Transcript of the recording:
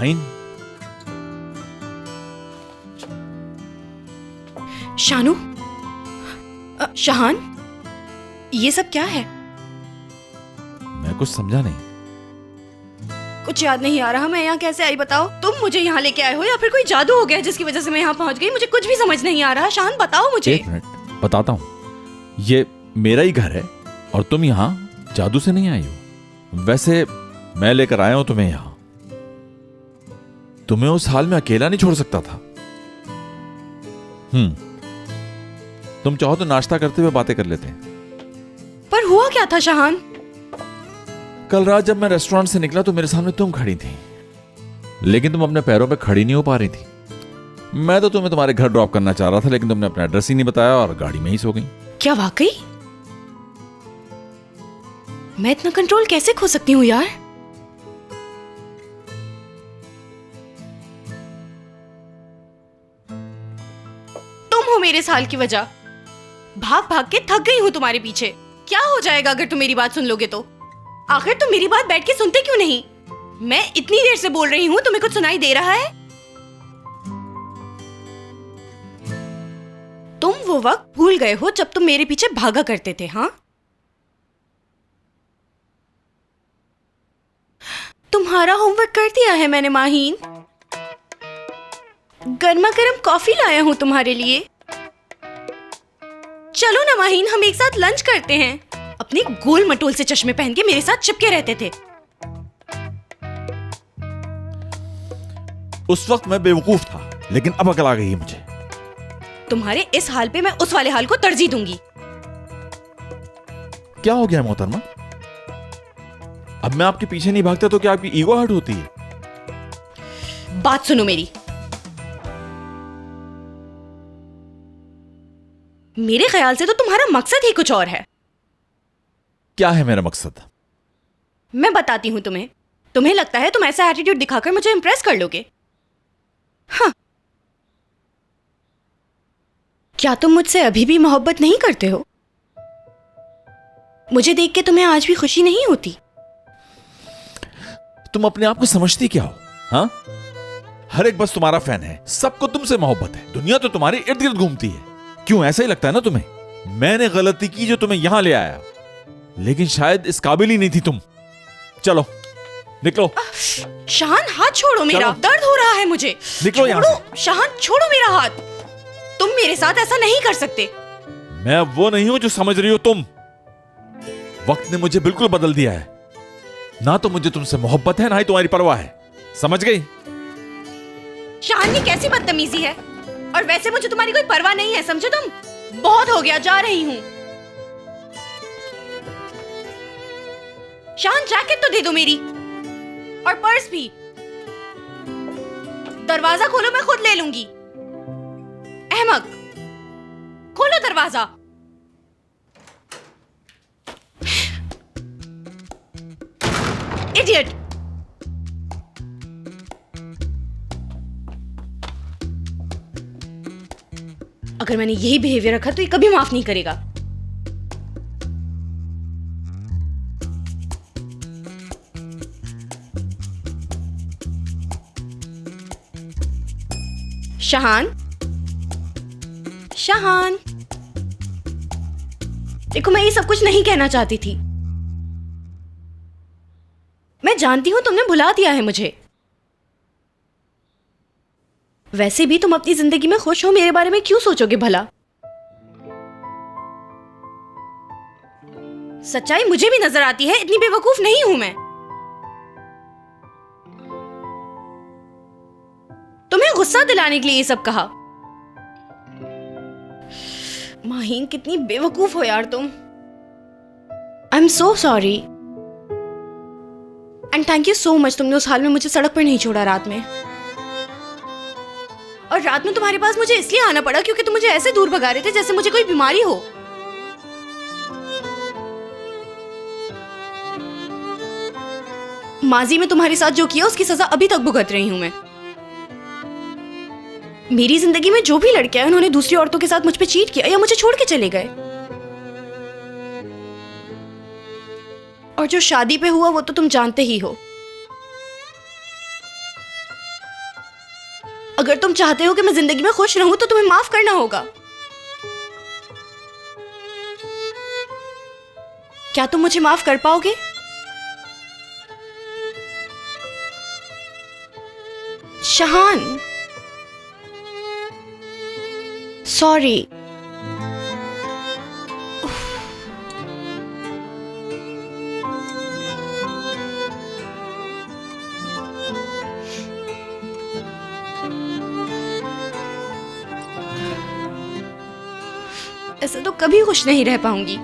माहिन, शानू, शाहान, ये सब क्या है? मैं कुछ समझा नहीं। कुछ याद नहीं आ रहा। मैं यहाँ कैसे आई बताओ? तुम मुझे यहाँ लेके आए हो या फिर कोई जादू हो गया जिसकी वजह से मैं यहाँ पहुँच गई? मुझे कुछ भी समझ नहीं आ रहा। शाहान बताओ मुझे। एक मिनट, बताता हूँ। ये मेरा ही घर है और तुम यहाँ जादू से नहीं आई हो। वैसे मैं लेकर आया हूं तुम्हें यहाँ। तुम्हें उस हाल में अकेला नहीं छोड़ सकता था। तुम चाहो तो नाश्ता करते हुए बातें कर लेते हैं। पर हुआ क्या था शाहान? कल रात जब मैं रेस्टोरेंट से निकला तो मेरे सामने तुम खड़ी थी, लेकिन तुम अपने पैरों पे खड़ी नहीं हो पा रही थी। मैं तो तुम्हें तुम्हारे घर ड्रॉप करना चाह रहा था, लेकिन तुमने अपना एड्रेस ही नहीं बताया और गाड़ी में ही सो गई। क्या वाकई? मैं इतना कंट्रोल कैसे खो सकती हूँ यार? तुम हो मेरे इस हाल की वजह। भाग भाग के थक गई हूँ तुम्हारे पीछे। क्या हो जाएगा अगर तुम मेरी बात सुन लोगे तो? आखिर तुम मेरी बात बैठ के सुनते क्यों नहीं? मैं इतनी देर से बोल रही हूँ, तुम्हें कुछ सुनाई दे रहा है? तुम वो वक्त भूल गए हो जब तुम मेरे पीछे भागा करते थे। हाँ, तुम्हारा होमवर्क कर दिया है मैंने माहीन। गर्मा गर्म कॉफी लाया हूं तुम्हारे लिए। चलो ना माहीन, हम एक साथ लंच करते हैं। अपने गोल मटोल से चश्मे पहन के मेरे साथ चिपके रहते थे। उस वक्त मैं बेवकूफ था, लेकिन अब अकल आ गई है मुझे। तुम्हारे इस हाल पे मैं उस वाले हाल को तरजीह दूंगी। क्या हो गया मोहतरमा? अब मैं आपके पीछे नहीं भागता तो क्या आपकी ईगो हर्ट होती है? बात सुनो मेरी। मेरे ख्याल से तो तुम्हारा मकसद ही कुछ और है। क्या है मेरा मकसद? मैं बताती हूं तुम्हें। तुम्हें लगता है तुम ऐसा एटीट्यूड दिखाकर मुझे इंप्रेस कर लोगे? हाँ। क्या तुम मुझसे अभी भी मोहब्बत नहीं करते हो? मुझे देख के तुम्हें आज भी खुशी नहीं होती? तुम अपने आप को समझती क्या हो? हाँ, हर एक बस तुम्हारा फैन है, सबको तुमसे मोहब्बत है, दुनिया तो तुम्हारे इर्द गिर्द घूमती है। क्यों, ऐसा ही लगता है ना तुम्हें? मैंने गलती की जो तुम्हें यहां ले आया, लेकिन शायद इस काबिल ही नहीं थी तुम। चलो निकलो। शाहान, हाथ छोड़ो मेरा। दर्द हो रहा है मुझे। निकलो यहां से। शाहान, छोड़ो मेरा हाथ। तुम मेरे साथ ऐसा नहीं कर सकते। मैं वो नहीं हूं जो समझ रही हो तुम। वक्त ने मुझे बिल्कुल बदल दिया है। ना तो मुझे तुमसे मोहब्बत है, ना ही तुम्हारी परवाह है। समझ गई? शाहान, ये कैसी बदतमीजी है? और वैसे मुझे तुम्हारी कोई परवाह नहीं है, समझे तुम? बहुत हो गया, जा रही हूं। शाहान, जैकेट तो दे दो मेरी, और पर्स भी। दरवाजा खोलो, मैं खुद ले लूंगी। अहमक, खोलो दरवाजा। इडियट। अगर मैंने यही बिहेवियर रखा तो ये कभी माफ नहीं करेगा। शाहान, शाहान, देखो मैं ये सब कुछ नहीं कहना चाहती थी। मैं जानती हूं तुमने भुला दिया है मुझे। वैसे भी तुम अपनी जिंदगी में खुश हो, मेरे बारे में क्यों सोचोगे भला? सच्चाई मुझे भी नजर आती है, इतनी बेवकूफ नहीं हूं मैं। तुम्हें गुस्सा दिलाने के लिए ये सब कहा। माहीन, कितनी बेवकूफ हो यार तुम। I am so sorry and thank you so much. तुमने उस हाल में मुझे सड़क पर नहीं छोड़ा रात में। और रात में तुम्हारे पास मुझे इसलिए आना पड़ा क्योंकि तुम मुझे ऐसे दूर भगा रहे थे जैसे मुझे कोई बीमारी हो। माजी में तुम्हारे साथ जो किया उसकी सजा अभी तक भुगत रही हूं मैं। मेरी जिंदगी में जो भी लड़के आए उन्होंने दूसरी औरतों के साथ मुझ पे चीट किया या मुझे छोड़ के चले गए। और जो शादी पे हुआ वो तो तुम जानते ही हो। तुम चाहते हो कि मैं जिंदगी में खुश रहूं तो तुम्हें माफ करना होगा। क्या तुम मुझे माफ कर पाओगे? शहान, सॉरी। ऐसे तो कभी खुश नहीं रह पाऊंगी।